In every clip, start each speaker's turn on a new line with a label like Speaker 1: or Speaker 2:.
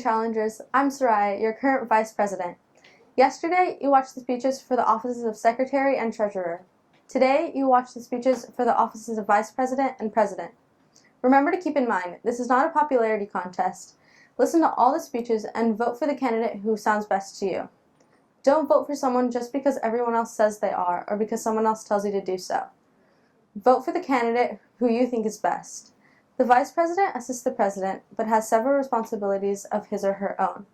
Speaker 1: challengers, I'm Soraya, your current Vice President. Yesterday, you watched the speeches for the offices of Secretary and Treasurer. Today, you watched the speeches for the offices of Vice President and President. Remember to keep in mind, this is not a popularity contest. Listen to all the speeches and vote for the candidate who sounds best to you. Don't vote for someone just because everyone else says they are or because someone else tells you to do so. Vote for the candidate who you think is best. The Vice President assists the President, but has several responsibilities of his or her own.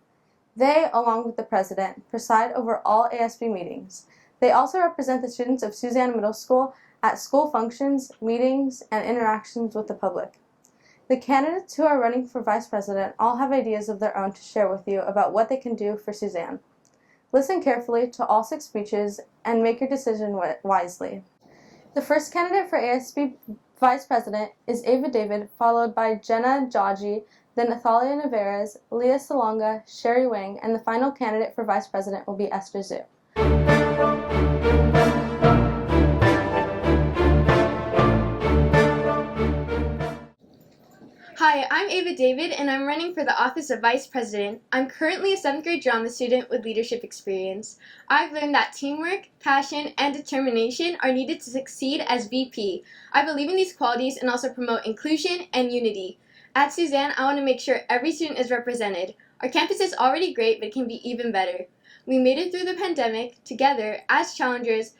Speaker 1: They, along with the President, preside over all ASB meetings. They also represent the students of Suzanne Middle School at school functions, meetings, and interactions with the public. The candidates who are running for Vice President all have ideas of their own to share with you about what they can do for Suzanne. Listen carefully to all 6 speeches and make your decision wisely. The first candidate for ASB Vice President is Ava David, followed by Jenna Jaji, then Nathalia Navarez, Leah Salonga, Sherry Wang, and the final candidate for Vice President will be Esther Zhu.
Speaker 2: Hi, I'm Ava David, and I'm running for the office of Vice President. I'm currently a 7th grade drama student with leadership experience. I've learned that teamwork, passion, and determination are needed to succeed as VP. I believe in these qualities and also promote inclusion and unity. At Suzanne, I want to make sure every student is represented. Our campus is already great, but it can be even better. We made it through the pandemic together as challengers,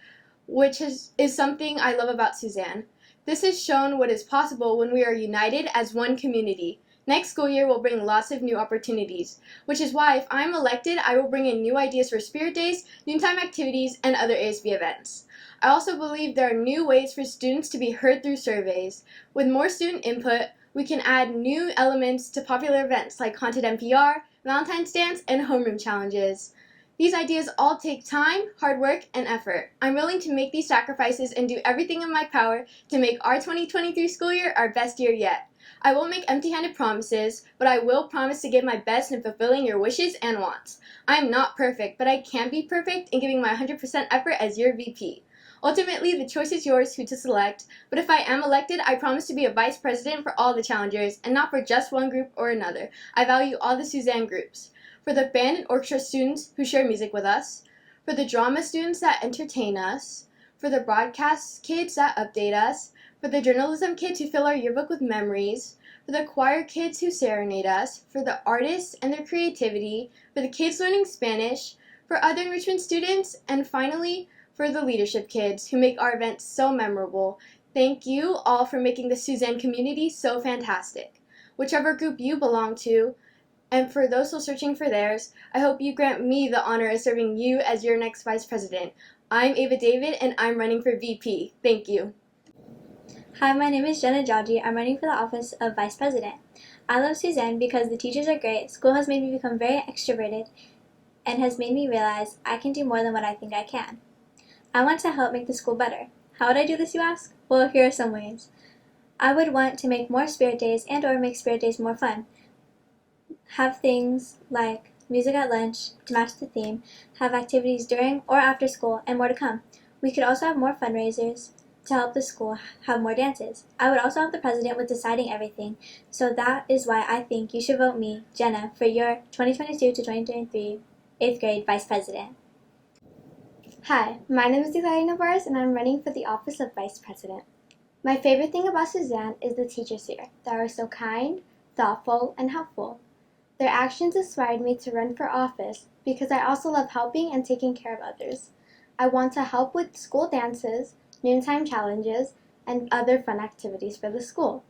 Speaker 2: which is something I love about Suzanne. This has shown what is possible when we are united as one community. Next school year will bring lots of new opportunities, which is why if I'm elected, I will bring in new ideas for spirit days, noontime activities, and other ASB events. I also believe there are new ways for students to be heard through surveys. With more student input, we can add new elements to popular events like Haunted NPR, Valentine's Dance, and homeroom challenges. These ideas all take time, hard work, and effort. I'm willing to make these sacrifices and do everything in my power to make our 2023 school year our best year yet. I won't make empty-handed promises, but I will promise to give my best in fulfilling your wishes and wants. I am not perfect, but I can be perfect in giving my 100% effort as your VP. Ultimately, the choice is yours who to select, but if I am elected, I promise to be a vice president for all the challengers and not for just one group or another. I value all the Suzanne groups. For the band and orchestra students who share music with us, for the drama students that entertain us, for the broadcast kids that update us, for the journalism kids who fill our yearbook with memories, for the choir kids who serenade us, for the artists and their creativity, for the kids learning Spanish, for other enrichment students, and finally, for the leadership kids who make our events so memorable. Thank you all for making the Suzanne community so fantastic. Whichever group you belong to, and for those still searching for theirs, I hope you grant me the honor of serving you as your next Vice President. I'm Ava David, and I'm running for VP. Thank you.
Speaker 3: Hi, my name is Jenna Jaji. I'm running for the office of Vice President. I love Suzanne because the teachers are great, school has made me become very extroverted, and has made me realize I can do more than what I think I can. I want to help make the school better. How would I do this, you ask? Well, here are some ways. I would want to make more spirit days and or make spirit days more fun. Have things like music at lunch to match the theme, have activities during or after school, and more to come. We could also have more fundraisers to help the school have more dances. I would also help the president with deciding everything, so that is why I think you should vote me, Jenna, for your 2022 to 2023 8th grade Vice President.
Speaker 4: Hi, my name is Nathalia Navarez, and I'm running for the office of Vice President. My favorite thing about Suzanne is the teachers here that are so kind, thoughtful, and helpful. Their actions inspired me to run for office because I also love helping and taking care of others. I want to help with school dances, noontime challenges, and other fun activities for the school.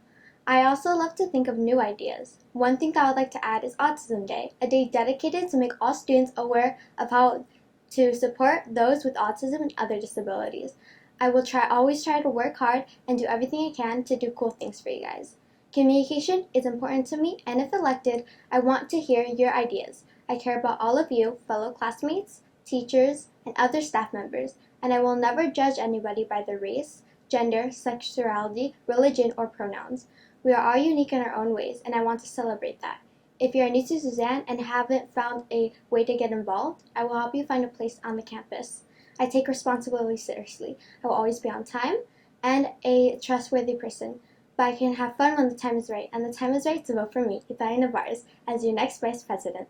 Speaker 4: I also love to think of new ideas. One thing that I would like to add is Autism Day, a day dedicated to make all students aware of how to support those with autism and other disabilities. I will always try to work hard and do everything I can to do cool things for you guys. Communication is important to me, and if elected, I want to hear your ideas. I care about all of you, fellow classmates, teachers, and other staff members, and I will never judge anybody by their race, gender, sexuality, religion, or pronouns. We are all unique in our own ways, and I want to celebrate that. If you are new to Suzanne and haven't found a way to get involved, I will help you find a place on the campus. I take responsibility seriously. I will always be on time and a trustworthy person. but I can have fun when the time is right, and the time is right to vote for me, Ithaya Navarez, as your next Vice President.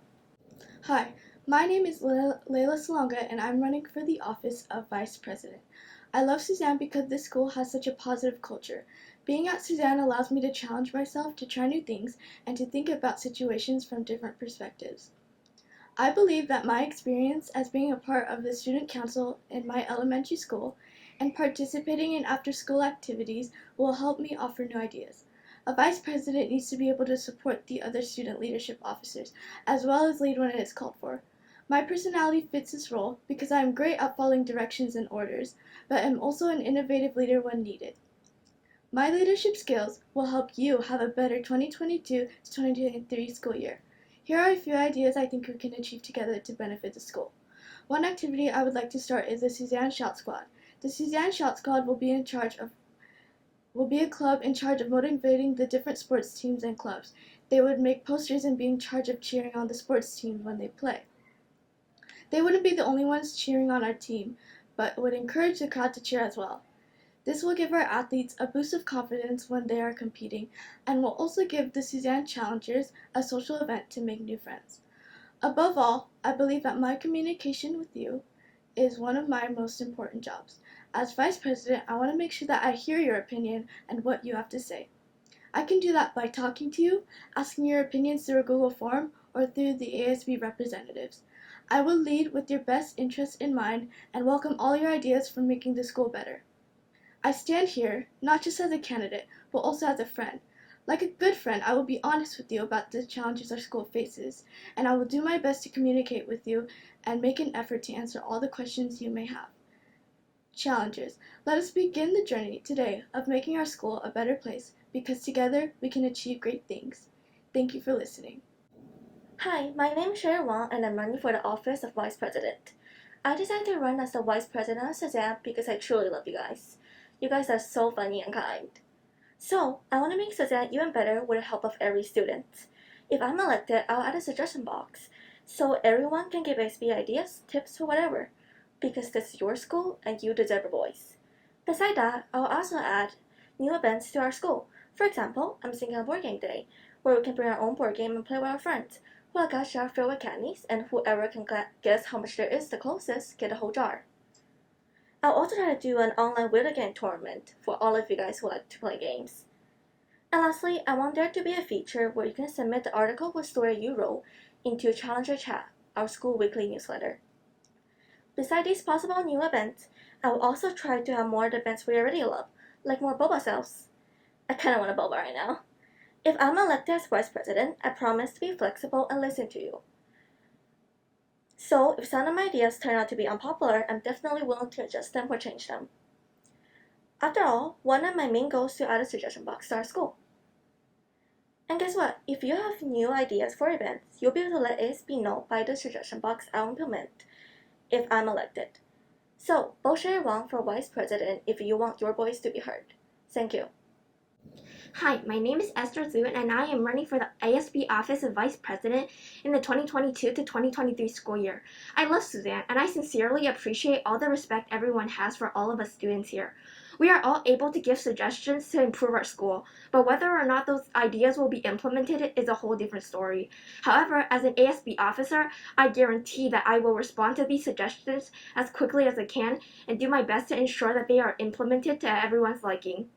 Speaker 2: Hi, my name is Layla Salonga, and I'm running for the office of Vice President. I love Suzanne because this school has such a positive culture. Being at Suzanne allows me to challenge myself to try new things and to think about situations from different perspectives. I believe that my experience as being a part of the student council in my elementary school and participating in after-school activities will help me offer new ideas. A vice president needs to be able to support the other student leadership officers, as well as lead when it is called for. My personality fits this role because I am great at following directions and orders, but am also an innovative leader when needed. My leadership skills will help you have a better 2022 to 2023 school year. Here are a few ideas I think we can achieve together to benefit the school. One activity I would like to start is the Suzanne Shout Squad. The Suzanne Shout Squad will be a club in charge of motivating the different sports teams and clubs. They would make posters and be in charge of cheering on the sports team when they play. They wouldn't be the only ones cheering on our team, but would encourage the crowd to cheer as well. This will give our athletes a boost of confidence when they are competing, and will also give the Suzanne Challengers a social event to make new friends. Above all, I believe that my communication with you is one of my most important jobs. As Vice President, I want to make sure that I hear your opinion and what you have to say. I can do that by talking to you, asking your opinions through a Google form, or through the ASB representatives. I will lead with your best interests in mind and welcome all your ideas for making the school better. I stand here, not just as a candidate, but also as a friend. Like a good friend, I will be honest with you about the challenges our school faces, and I will do my best to communicate with you and make an effort to answer all the questions you may have. Challengers, let us begin the journey today of making our school a better place, because together we can achieve great things. Thank you for listening.
Speaker 5: Hi, my name is Sherry Wang and I'm running for the office of Vice President. I decided to run as the Vice President of Suzanne because I truly love you guys. You guys are so funny and kind. So, I want to make Suzanne even better with the help of every student. If I'm elected, I'll add a suggestion box so everyone can give ASB ideas, tips, or whatever, because this is your school and you deserve a voice. Besides that, I'll also add new events to our school. For example, I'm thinking of board game day, where we can bring our own board game and play with our friends. We'll have a jar filled with candies, and whoever can guess how much there is the closest get a whole jar. I'll also try to do an online video game tournament for all of you guys who like to play games. And lastly, I want there to be a feature where you can submit the article with story you wrote into Challenger Chat, our school weekly newsletter. Besides these possible new events, I will also try to have more of the events we already love, like more boba sales. I kinda want a boba right now. If I'm elected as Vice President, I promise to be flexible and listen to you. So, if some of my ideas turn out to be unpopular, I'm definitely willing to adjust them or change them. After all, one of my main goals is to add a suggestion box to our school. And guess what? If you have new ideas for events, you'll be able to let ASB know by the suggestion box I'll implement if I'm elected. So, vote Sherry Wang for Vice President if you want your voice to be heard. Thank you.
Speaker 6: Hi, my name is Esther Zhu and I am running for the ASB Office of Vice President in the 2022 to 2023 school year. I love Suzanne and I sincerely appreciate all the respect everyone has for all of us students here. We are all able to give suggestions to improve our school, but whether or not those ideas will be implemented is a whole different story. However, as an ASB officer, I guarantee that I will respond to these suggestions as quickly as I can and do my best to ensure that they are implemented to everyone's liking.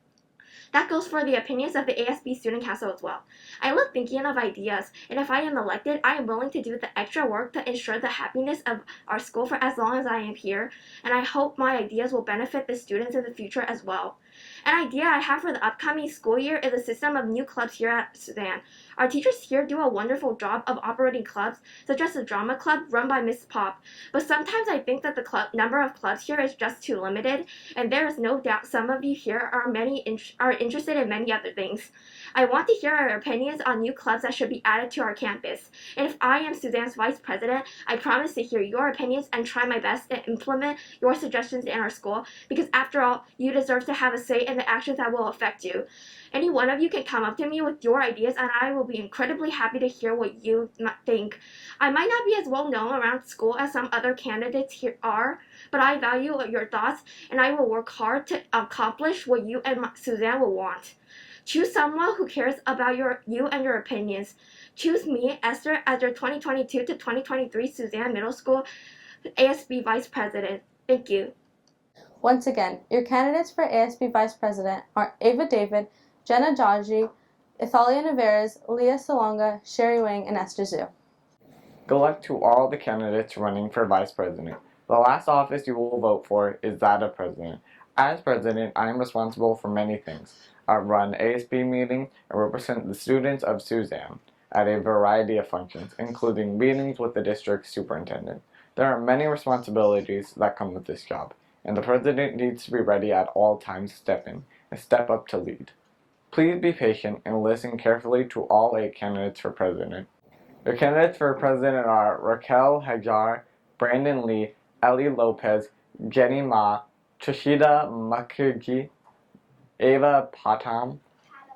Speaker 6: That goes for the opinions of the ASB Student Council as well. I love thinking of ideas, and if I am elected, I am willing to do the extra work to ensure the happiness of our school for as long as I am here, and I hope my ideas will benefit the students in the future as well. An idea I have for the upcoming school year is a system of new clubs here at Suzanne. Our teachers here do a wonderful job of operating clubs, such as the drama club run by Miss Pop, but sometimes I think that the number of clubs here is just too limited, and there is no doubt some of you here are interested in many other things. I want to hear your opinions on new clubs that should be added to our campus, and if I am Suzanne's Vice President, I promise to hear your opinions and try my best to implement your suggestions in our school, because after all, you deserve to have a say in the actions that will affect you. Any one of you can come up to me with your ideas and I will be incredibly happy to hear what you think. I might not be as well known around school as some other candidates here are, but I value your thoughts and I will work hard to accomplish what you and Suzanne will want. Choose someone who cares about you and your opinions. Choose me, Esther, as your 2022 to 2023 Suzanne Middle School ASB Vice President. Thank you.
Speaker 1: Once again, your candidates for ASB Vice President are Ava David, Jenna Jaji, Ithalia Navarez, Leah Salonga, Sherry Wang, and Esther Zhu.
Speaker 7: Good luck to all the candidates running for Vice President. The last office you will vote for is that of President. As President, I am responsible for many things. I run ASB meetings and represent the students of Suzanne at a variety of functions, including meetings with the district superintendent. There are many responsibilities that come with this job, and the President needs to be ready at all times to step in and step up to lead. Please be patient and listen carefully to all 8 candidates for President. The candidates for President are Raquel Hajar, Brandon Lee, Ellie Lopez, Jenny Ma, Trishida Mukherjee, Ava Patam,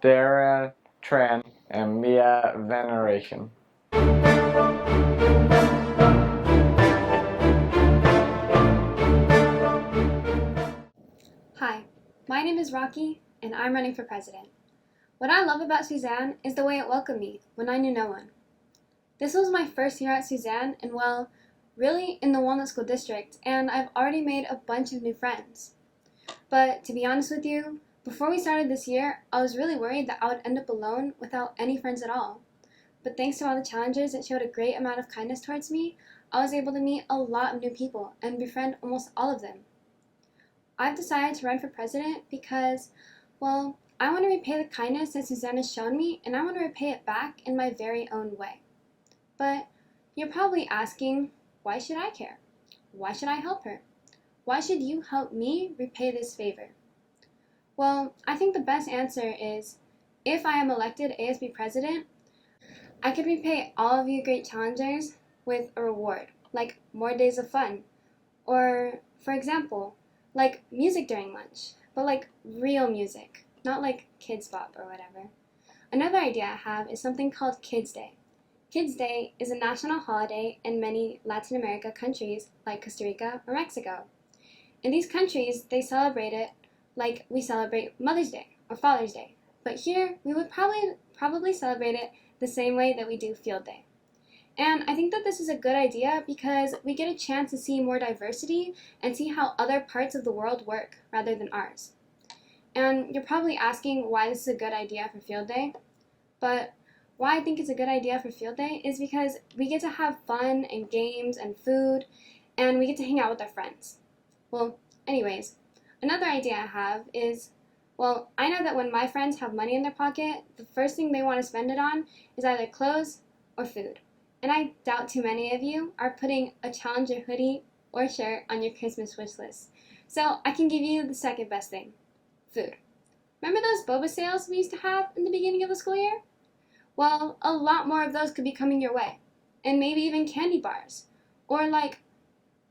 Speaker 7: Dara Tran, and Mia Veneration.
Speaker 2: Hi, my name is Rocky, and I'm running for president. What I love about Suzanne is the way it welcomed me when I knew no one. This was my first year at Suzanne, and well, really in the Walnut School District, and I've already made a bunch of new friends. But to be honest with you, before we started this year, I was really worried that I would end up alone without any friends at all. But thanks to all the challengers that showed a great amount of kindness towards me, I was able to meet a lot of new people and befriend almost all of them. I've decided to run for president because, well, I want to repay the kindness that Suzanne has shown me, and I want to repay it back in my very own way. But you're probably asking, why should I care? Why should I help her? Why should you help me repay this favor? Well, I think the best answer is, if I am elected ASB president, I could repay all of you great challengers with a reward, like more days of fun. Or, for example, like music during lunch, but like real music, not like Kids Bop or whatever. Another idea I have is something called Kids Day. Kids Day is a national holiday in many Latin America countries like Costa Rica or Mexico. In these countries, they celebrate it like we celebrate Mother's Day or Father's Day. But here, we would probably celebrate it the same way that we do Field Day. And I think that this is a good idea because we get a chance to see more diversity and see how other parts of the world work rather than ours. And you're probably asking why this is a good idea for Field Day. But why I think it's a good idea for Field Day is because we get to have fun and games and food, and we get to hang out with our friends. Well, anyways, another idea I have is, well, I know that when my friends have money in their pocket, the first thing they want to spend it on is either clothes or food. And I doubt too many of you are putting a Challenger hoodie or shirt on your Christmas wish list. So I can give you the second best thing, food. Remember those boba sales we used to have in the beginning of the school year? Well, a lot more of those could be coming your way. And maybe even candy bars. Or like,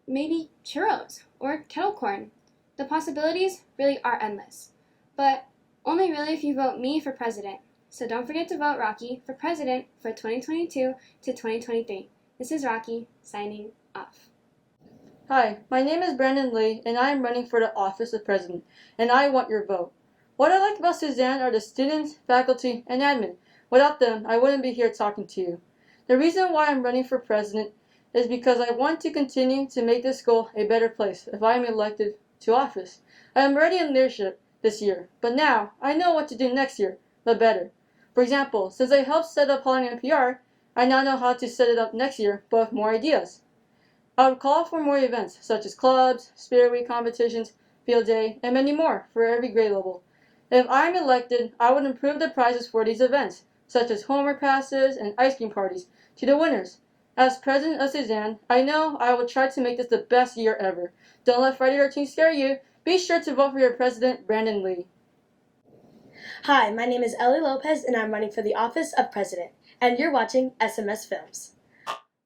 Speaker 2: maybe churros or kettle corn. The possibilities really are endless. But only really if you vote me for president. So don't forget to vote Rocky for president for 2022 to 2023. This is Rocky, signing off.
Speaker 8: Hi, my name is Brandon Lee, and I am running for the office of president, and I want your vote. What I like about Suzanne are the students, faculty, and admin. Without them, I wouldn't be here talking to you. The reason why I'm running for president is because I want to continue to make this school a better place if I am elected to office. I am already in leadership this year, but now I know what to do next year, but better. For example, since I helped set up Holland NPR, I now know how to set it up next year, but with more ideas. I would call for more events, such as clubs, spirit week competitions, field day, and many more for every grade level. If I am elected, I would improve the prizes for these events, such as homework passes and ice cream parties, to the winners. As president of Suzanne, I know I will try to make this the best year ever. Don't let Friday the 13th scare you. Be sure to vote for your president, Brandon Lee.
Speaker 9: Hi, my name is Ellie Lopez, and I'm running for the office of president, and you're watching SMS Films.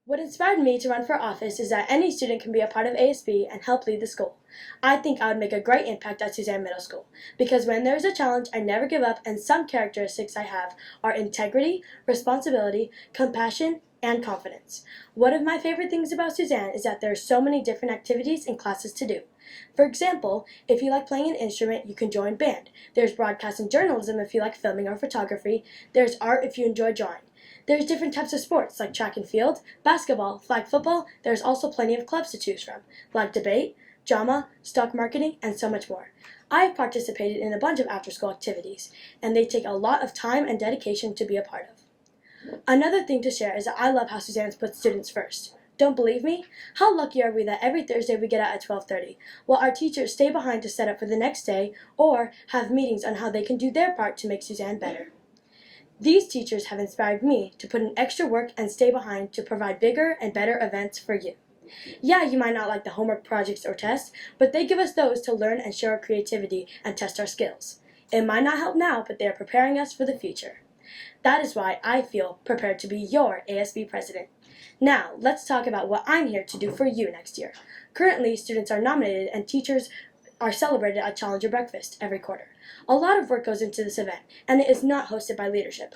Speaker 9: What inspired me to run for office is that any student can be a part of ASB and help lead the school. I think I would make a great impact at Suzanne Middle School, because when there is a challenge, I never give up, and some characteristics I have are integrity, responsibility, compassion, and confidence. One of my favorite things about Suzanne is that there are so many different activities and classes to do. For example, if you like playing an instrument, you can join band. There's broadcast and journalism if you like filming or photography. There's art if you enjoy drawing. There's different types of sports like track and field, basketball, flag football. There's also plenty of clubs to choose from, like debate, drama, stock marketing, and so much more. I have participated in a bunch of after-school activities, and they take a lot of time and dedication to be a part of. Another thing to share is that I love how Suzanne's puts students first. Don't believe me? How lucky are we that every Thursday we get out at 12:30, while our teachers stay behind to set up for the next day or have meetings on how they can do their part to make Suzanne better. These teachers have inspired me to put in extra work and stay behind to provide bigger and better events for you. Yeah, you might not like the homework projects or tests, but they give us those to learn and show our creativity and test our skills. It might not help now, but they are preparing us for the future. That is why I feel prepared to be your ASB president. Now, let's talk about what I'm here to do for you next year. Currently, students are nominated and teachers are celebrated at Challenger Breakfast every quarter. A lot of work goes into this event, and it is not hosted by leadership.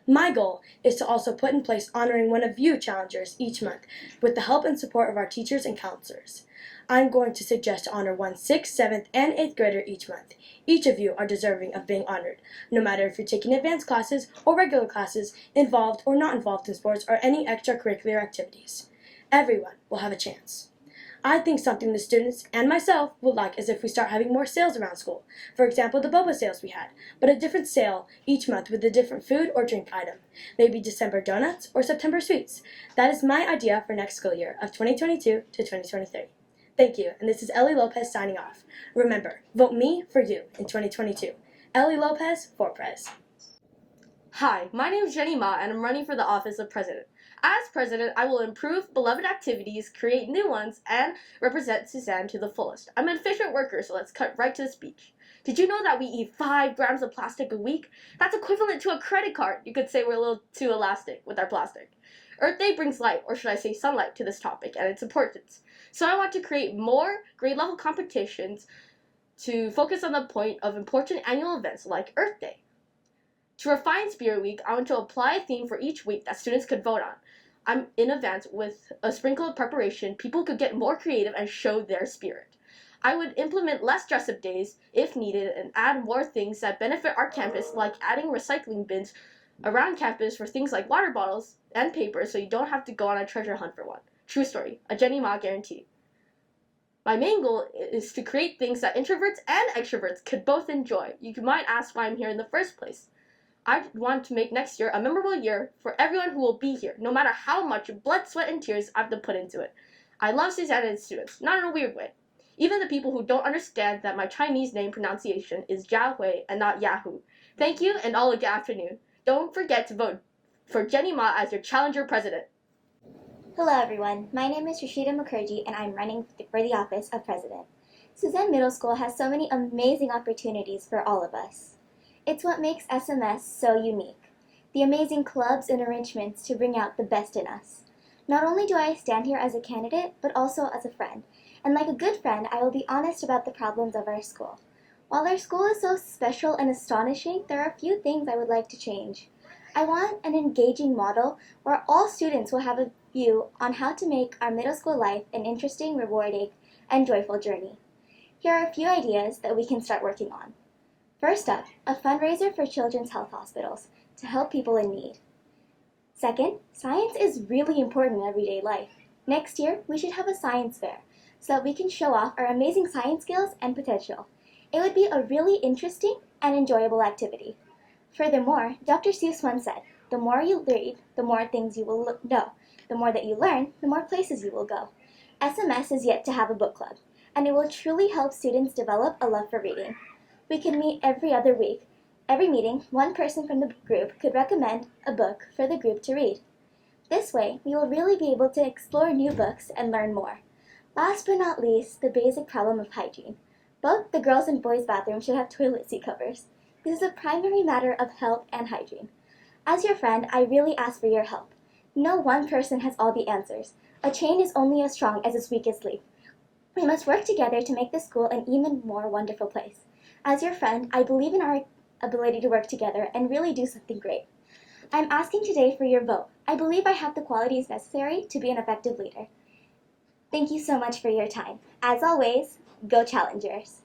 Speaker 9: My goal is to also put in place honoring one of you challengers each month with the help and support of our teachers and counselors. I'm going to suggest to honor one 6th, 7th, and 8th grader each month. Each of you are deserving of being honored, no matter if you're taking advanced classes or regular classes, involved or not involved in sports or any extracurricular activities. Everyone will have a chance. I think something the students and myself would like is if we start having more sales around school. For example, the boba sales we had, but a different sale each month with a different food or drink item. Maybe December donuts or September sweets. That is my idea for next school year of 2022 to 2023. Thank you, and this is Ellie Lopez signing off. Remember, vote me for you in 2022. Ellie Lopez for Prez.
Speaker 10: Hi, my name is Jenny Ma, and I'm running for the office of president. As president, I will improve beloved activities, create new ones, and represent Suzanne to the fullest. I'm an efficient worker, so let's cut right to the speech. Did you know that we eat 5 grams of plastic a week? That's equivalent to a credit card. You could say we're a little too elastic with our plastic. Earth Day brings light, or should I say sunlight, to this topic and its importance. So I want to create more grade-level competitions to focus on the point of important annual events like Earth Day. To refine Spirit Week, I want to apply a theme for each week that students could vote on. I'm in advance with a sprinkle of preparation. People could get more creative and show their spirit. I would implement less dress-up days if needed and add more things that benefit our campus, like adding recycling bins around campus for things like water bottles and paper, so you don't have to go on a treasure hunt for one. True story, a Jenny Ma guarantee. My main goal is to create things that introverts and extroverts could both enjoy. You might ask why I'm here in the first place. I want to make next year a memorable year for everyone who will be here, no matter how much blood, sweat, and tears I have to put into it. I love Suzanne and students, not in a weird way. Even the people who don't understand that my Chinese name pronunciation is Jiahui and not Yahoo. Thank you, and all a good afternoon. Don't forget to vote for Jenny Ma as your challenger president.
Speaker 3: Hello everyone, my name is Rashida Mukherjee and I'm running for the office of president. Suzanne Middle School has so many amazing opportunities for all of us. It's what makes SMS so unique, the amazing clubs and arrangements to bring out the best in us. Not only do I stand here as a candidate, but also as a friend, and like a good friend, I will be honest about the problems of our school. While our school is so special and astonishing, there are a few things I would like to change. I want an engaging model where all students will have a view on how to make our middle school life an interesting, rewarding, and joyful journey. Here are a few ideas that we can start working on. First up, a fundraiser for children's health hospitals to help people in need. Second, science is really important in everyday life. Next year, we should have a science fair so that we can show off our amazing science skills and potential. It would be a really interesting and enjoyable activity. Furthermore, Dr. Seuss once said, the more you read, the more things you will know. The more that you learn, the more places you will go. SMS is yet to have a book club, and it will truly help students develop a love for reading. We can meet every other week. Every meeting, one person from the group could recommend a book for the group to read. This way, we will really be able to explore new books and learn more. Last but not least, the basic problem of hygiene. Both the girls' and boys' bathrooms should have toilet seat covers. This is a primary matter of health and hygiene. As your friend, I really ask for your help. No one person has all the answers. A chain is only as strong as its weakest link. We must work together to make the school an even more wonderful place. As your friend, I believe in our ability to work together and really do something great.
Speaker 4: I'm asking today for your vote. I believe I have the qualities necessary to be an effective leader. Thank you so much for your time. As always, go Challengers!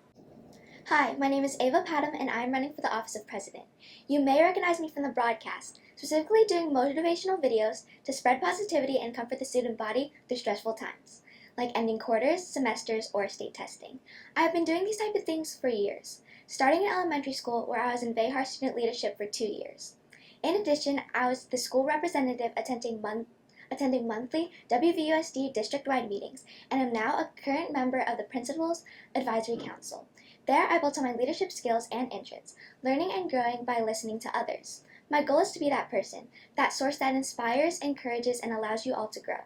Speaker 11: Hi, my name is Ava Padam and I'm running for the office of president. You may recognize me from the broadcast, specifically doing motivational videos to spread positivity and comfort the student body through stressful times, like ending quarters, semesters, or state testing. I have been doing these type of things for years, starting in elementary school where I was in Vehar student leadership for 2 years. In addition, I was the school representative attending monthly WVUSD district-wide meetings and am now a current member of the Principals Advisory Council. There, I built on my leadership skills and interests, learning and growing by listening to others. My goal is to be that person, that source that inspires, encourages, and allows you all to grow.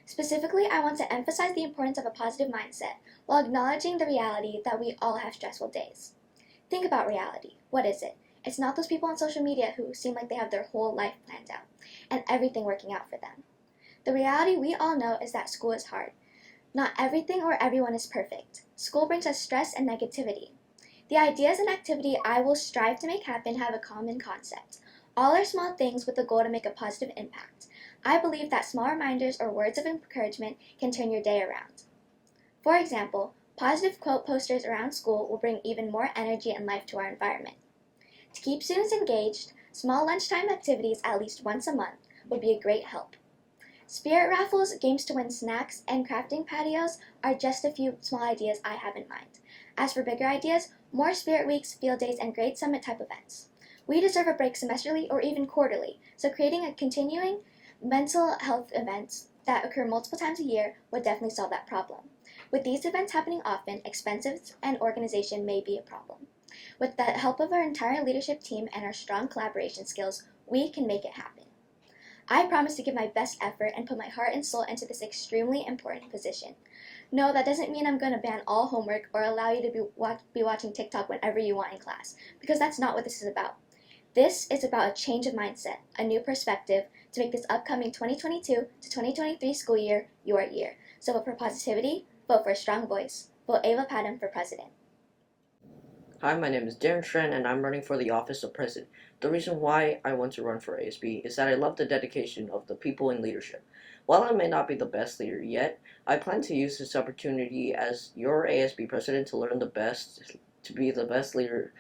Speaker 11: Specifically, I want to emphasize the importance of a positive mindset while acknowledging the reality that we all have stressful days. Think about reality. What is it? It's not those people on social media who seem like they have their whole life planned out and everything working out for them. The reality we all know is that school is hard. Not everything or everyone is perfect. School brings us stress and negativity. The ideas and activity I will strive to make happen have a common concept. All are small things with the goal to make a positive impact. I believe that small reminders or words of encouragement can turn your day around. For example, positive quote posters around school will bring even more energy and life to our environment. To keep students engaged, small lunchtime activities at least once a month would be a great help. Spirit raffles, games to win snacks, and crafting patios are just a few small ideas I have in mind. As for bigger ideas, more spirit weeks, field days, and grade summit type events. We deserve a break semesterly or even quarterly, so creating a continuing mental health events that occur multiple times a year would definitely solve that problem. With these events happening often, expenses and organization may be a problem. With the help of our entire leadership team and our strong collaboration skills, we can make it happen. I promise to give my best effort and put my heart and soul into this extremely important position. No, that doesn't mean I'm going to ban all homework or allow you to be watching TikTok whenever you want in class, because that's not what this is about. This is about a change of mindset, a new perspective to make this upcoming 2022 to 2023 school year your year. So vote for positivity, vote for a strong voice, vote Ava Padam for president.
Speaker 12: Hi, my name is Darren Tran and I'm running for the office of president. The reason why I want to run for ASB is that I love the dedication of the people in leadership. While I may not be the best leader yet, I plan to use this opportunity as your ASB president to learn the best, to be the best leader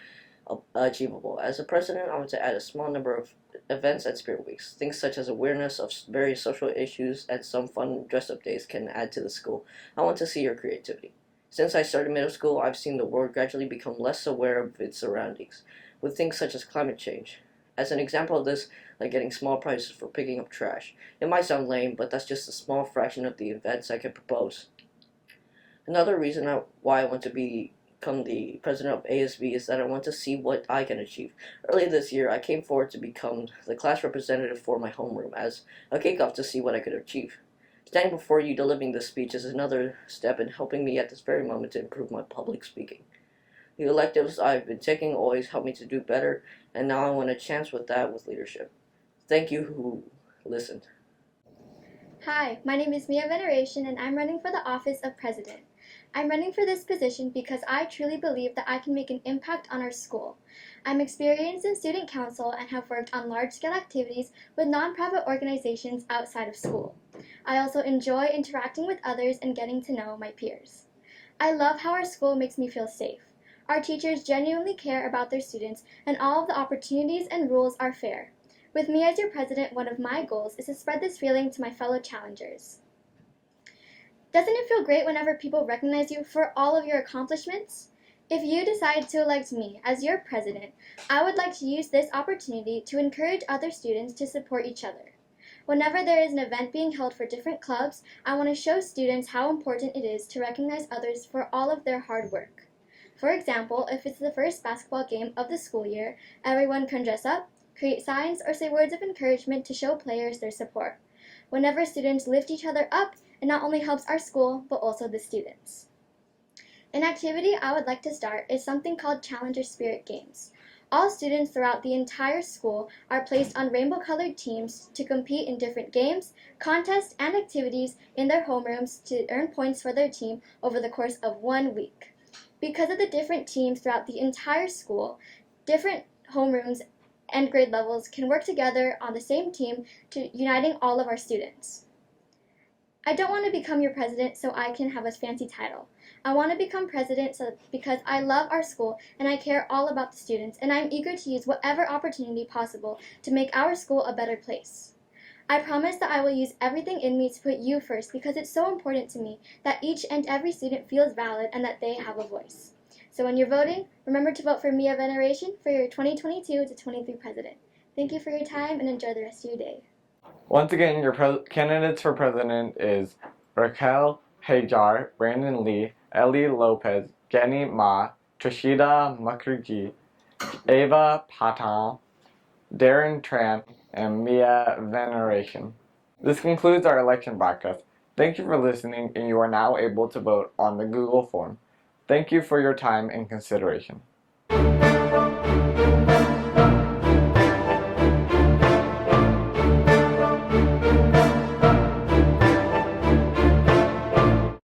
Speaker 12: achievable. As a president, I want to add a small number of events at Spirit Weeks. Things such as awareness of various social issues and some fun dress-up days can add to the school. I want to see your creativity. Since I started middle school, I've seen the world gradually become less aware of its surroundings, with things such as climate change. As an example of this, like getting small prizes for picking up trash. It might sound lame, but that's just a small fraction of the events I can propose. Another reason why I want to become the president of ASB is that I want to see what I can achieve. Earlier this year, I came forward to become the class representative for my homeroom as a kickoff to see what I could achieve. Standing before you delivering this speech is another step in helping me at this very moment to improve my public speaking. The electives I've been taking always help me to do better, and now I want a chance with that with leadership. Thank you who listened.
Speaker 11: Hi, my name is Mia Veneration and I'm running for the office of president. I'm running for this position because I truly believe that I can make an impact on our school. I'm experienced in student council and have worked on large-scale activities with nonprofit organizations outside of school. I also enjoy interacting with others and getting to know my peers. I love how our school makes me feel safe. Our teachers genuinely care about their students and all of the opportunities and rules are fair. With me as your president, one of my goals is to spread this feeling to my fellow challengers. Doesn't it feel great whenever people recognize you for all of your accomplishments? If you decide to elect me as your president, I would like to use this opportunity to encourage other students to support each other. Whenever there is an event being held for different clubs, I want to show students how important it is to recognize others for all of their hard work. For example, if it's the first basketball game of the school year, everyone can dress up, create signs, or say words of encouragement to show players their support. Whenever students lift each other up, it not only helps our school, but also the students. An activity I would like to start is something called Challenger Spirit Games. All students throughout the entire school are placed on rainbow-colored teams to compete in different games, contests, and activities in their homerooms to earn points for their team over the course of 1 week. Because of the different teams throughout the entire school, different homerooms and grade levels can work together on the same team to uniting all of our students. I don't want to become your president so I can have a fancy title. I want to become president because I love our school and I care all about the students, and I'm eager to use whatever opportunity possible to make our school a better place. I promise that I will use everything in me to put you first because it's so important to me that each and every student feels valid and that they have a voice. So when you're voting, remember to vote for Mia Veneration for your 2022 to 23 president. Thank you for your time and enjoy the rest of your day.
Speaker 7: Once again, your candidates for president is Raquel Hajar, Brandon Lee, Ellie Lopez, Jenny Ma, Trishida Mukherjee, Ava Patan, Darren Tran, and Mia Veneration. This concludes our election broadcast. Thank you for listening, and you are now able to vote on the Google form. Thank you for your time and consideration.